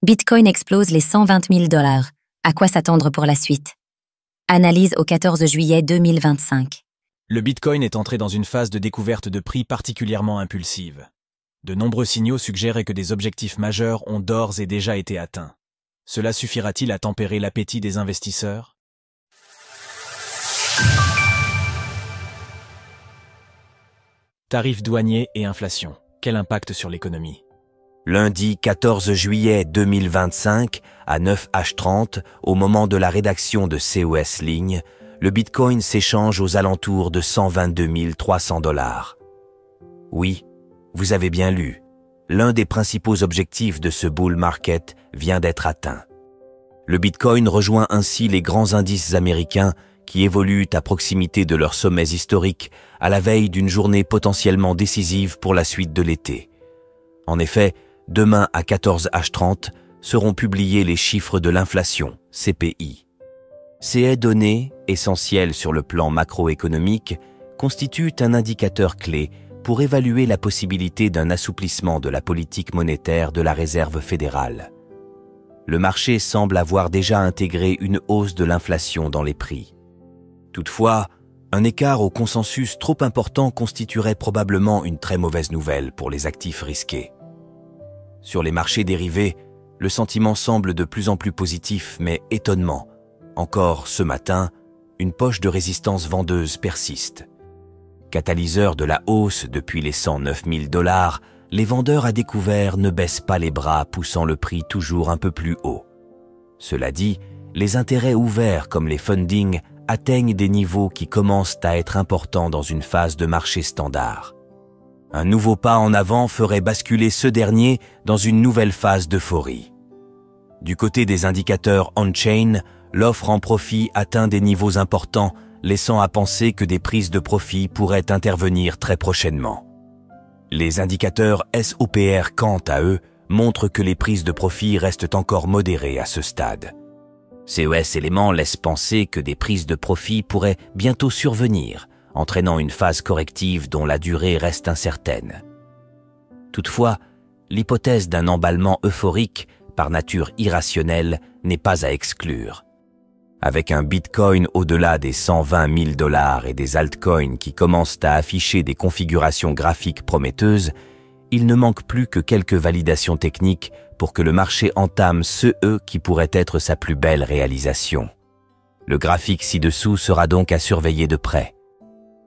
Bitcoin explose les 120 000 $. À quoi s'attendre pour la suite? Analyse au 14 juillet 2025. Le Bitcoin est entré dans une phase de découverte de prix particulièrement impulsive. De nombreux signaux suggèrent que des objectifs majeurs ont d'ores et déjà été atteints. Cela suffira-t-il à tempérer l'appétit des investisseurs? Tarifs douaniers et inflation. Quel impact sur l'économie? Lundi 14 juillet 2025, à 9h30, au moment de la rédaction de COS Ligne, le Bitcoin s'échange aux alentours de 122 300 $. Oui, vous avez bien lu. L'un des principaux objectifs de ce bull market vient d'être atteint. Le Bitcoin rejoint ainsi les grands indices américains qui évoluent à proximité de leurs sommets historiques à la veille d'une journée potentiellement décisive pour la suite de l'été. En effet, demain à 14h30 seront publiés les chiffres de l'inflation, CPI. Ces données, essentielles sur le plan macroéconomique, constituent un indicateur clé pour évaluer la possibilité d'un assouplissement de la politique monétaire de la Réserve fédérale. Le marché semble avoir déjà intégré une hausse de l'inflation dans les prix. Toutefois, un écart au consensus trop important constituerait probablement une très mauvaise nouvelle pour les actifs risqués. Sur les marchés dérivés, le sentiment semble de plus en plus positif, mais étonnement. Encore ce matin, une poche de résistance vendeuse persiste. Catalyseur de la hausse depuis les 109 000 $, les vendeurs à découvert ne baissent pas les bras, poussant le prix toujours un peu plus haut. Cela dit, les intérêts ouverts comme les fundings atteignent des niveaux qui commencent à être importants dans une phase de marché standard. Un nouveau pas en avant ferait basculer ce dernier dans une nouvelle phase d'euphorie. Du côté des indicateurs on-chain, l'offre en profit atteint des niveaux importants, laissant à penser que des prises de profit pourraient intervenir très prochainement. Les indicateurs SOPR, quant à eux, montrent que les prises de profit restent encore modérées à ce stade. COS éléments laissent penser que des prises de profit pourraient bientôt survenir, entraînant une phase corrective dont la durée reste incertaine. Toutefois, l'hypothèse d'un emballement euphorique, par nature irrationnelle, n'est pas à exclure. Avec un Bitcoin au-delà des 120 000 $ et des altcoins qui commencent à afficher des configurations graphiques prometteuses, il ne manque plus que quelques validations techniques pour que le marché entame ce qui pourrait être sa plus belle réalisation. Le graphique ci-dessous sera donc à surveiller de près.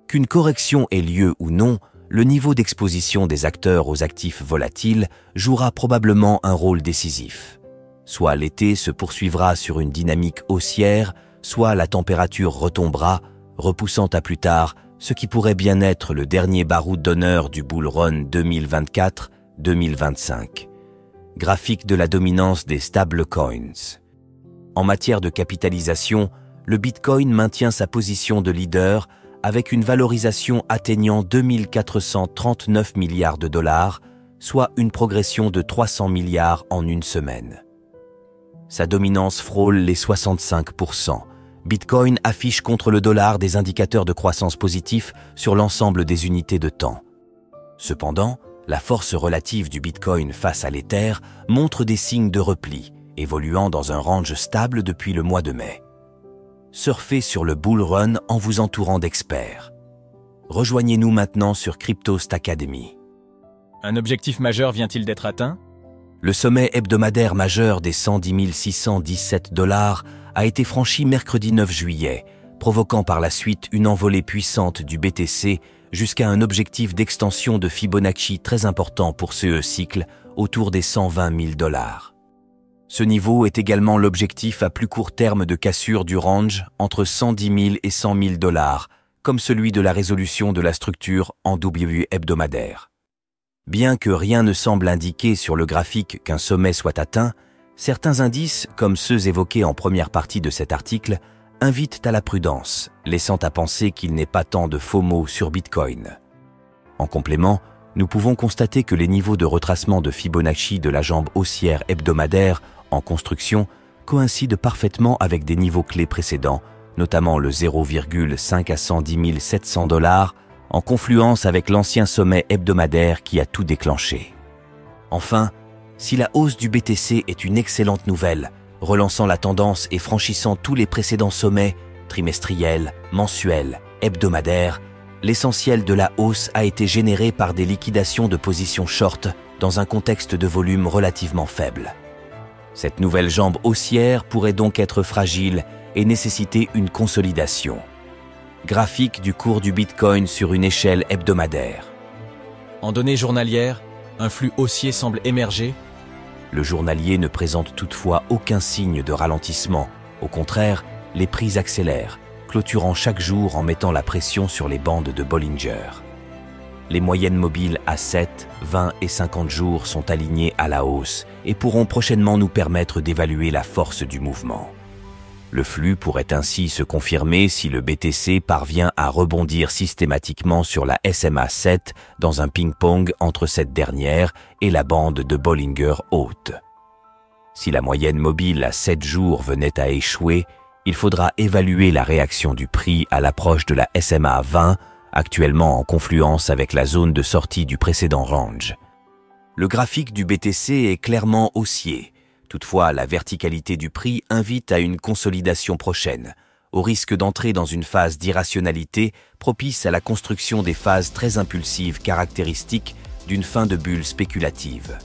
Qu'une correction ait lieu ou non, le niveau d'exposition des acteurs aux actifs volatiles jouera probablement un rôle décisif. Soit l'été se poursuivra sur une dynamique haussière, soit la température retombera, repoussant à plus tard ce qui pourrait bien être le dernier baroud d'honneur du bull run 2024-2025. Graphique de la dominance des stablecoins. En matière de capitalisation, le Bitcoin maintient sa position de leader avec une valorisation atteignant 2 439 milliards de $, soit une progression de 300 milliards en une semaine. Sa dominance frôle les 65%. Bitcoin affiche contre le dollar des indicateurs de croissance positifs sur l'ensemble des unités de temps. Cependant, la force relative du Bitcoin face à l'Ether montre des signes de repli, évoluant dans un range stable depuis le mois de mai. Surfez sur le bull run en vous entourant d'experts. Rejoignez-nous maintenant sur Cryptost Academy. Un objectif majeur vient-il d'être atteint? Le sommet hebdomadaire majeur des 110 617 $ a été franchi mercredi 9 juillet, provoquant par la suite une envolée puissante du BTC jusqu'à un objectif d'extension de Fibonacci très important pour ce cycle, autour des 120 000 $. Ce niveau est également l'objectif à plus court terme de cassure du range entre 110 000 et 100 000 $, comme celui de la résolution de la structure en W hebdomadaire. Bien que rien ne semble indiquer sur le graphique qu'un sommet soit atteint, certains indices, comme ceux évoqués en première partie de cet article, invitent à la prudence, laissant à penser qu'il n'est pas tant de FOMO sur Bitcoin. En complément, nous pouvons constater que les niveaux de retracement de Fibonacci de la jambe haussière hebdomadaire en construction coïncident parfaitement avec des niveaux clés précédents, notamment le 0,5 à 110 700 $, en confluence avec l'ancien sommet hebdomadaire qui a tout déclenché. Enfin, Si la hausse du BTC est une excellente nouvelle, relançant la tendance et franchissant tous les précédents sommets, trimestriels, mensuels, hebdomadaires, l'essentiel de la hausse a été généré par des liquidations de positions short dans un contexte de volume relativement faible. Cette nouvelle jambe haussière pourrait donc être fragile et nécessiter une consolidation. Graphique du cours du Bitcoin sur une échelle hebdomadaire. En données journalières, un flux haussier semble émerger. Le journalier ne présente toutefois aucun signe de ralentissement. Au contraire, les prix accélèrent, clôturant chaque jour en mettant la pression sur les bandes de Bollinger. Les moyennes mobiles à 7, 20 et 50 jours sont alignées à la hausse et pourront prochainement nous permettre d'évaluer la force du mouvement. Le flux pourrait ainsi se confirmer si le BTC parvient à rebondir systématiquement sur la SMA 7 dans un ping-pong entre cette dernière et la bande de Bollinger haute. Si la moyenne mobile à 7 jours venait à échouer, il faudra évaluer la réaction du prix à l'approche de la SMA 20, actuellement en confluence avec la zone de sortie du précédent range. Le graphique du BTC est clairement haussier. Toutefois, la verticalité du prix invite à une consolidation prochaine, au risque d'entrer dans une phase d'irrationalité propice à la construction des phases très impulsives caractéristiques d'une fin de bulle spéculative.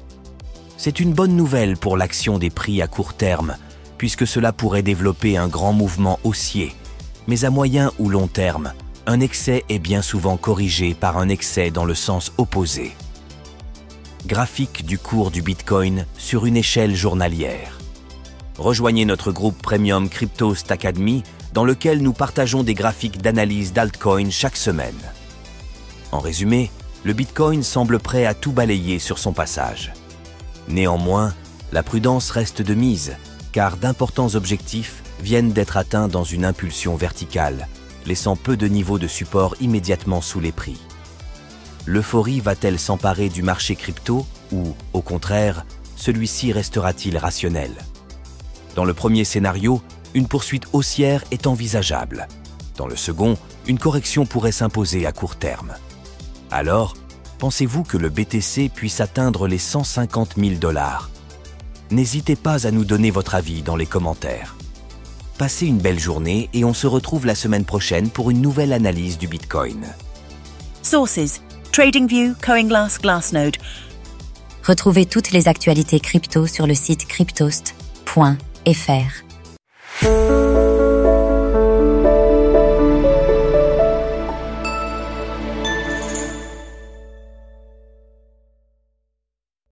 C'est une bonne nouvelle pour l'action des prix à court terme, puisque cela pourrait développer un grand mouvement haussier. Mais à moyen ou long terme, un excès est bien souvent corrigé par un excès dans le sens opposé. Graphique du cours du Bitcoin sur une échelle journalière. Rejoignez notre groupe Premium Cryptost Academy dans lequel nous partageons des graphiques d'analyse d'altcoins chaque semaine. En résumé, le Bitcoin semble prêt à tout balayer sur son passage. Néanmoins, la prudence reste de mise, car d'importants objectifs viennent d'être atteints dans une impulsion verticale, laissant peu de niveaux de support immédiatement sous les prix. L'euphorie va-t-elle s'emparer du marché crypto ou, au contraire, celui-ci restera-t-il rationnel? Dans le premier scénario, une poursuite haussière est envisageable. Dans le second, une correction pourrait s'imposer à court terme. Alors, pensez-vous que le BTC puisse atteindre les 150 000 $? N'hésitez pas à nous donner votre avis dans les commentaires. Passez une belle journée et on se retrouve la semaine prochaine pour une nouvelle analyse du Bitcoin. Sources: TradingView, CoinGlass, Glassnode. Retrouvez toutes les actualités crypto sur le site cryptost.fr.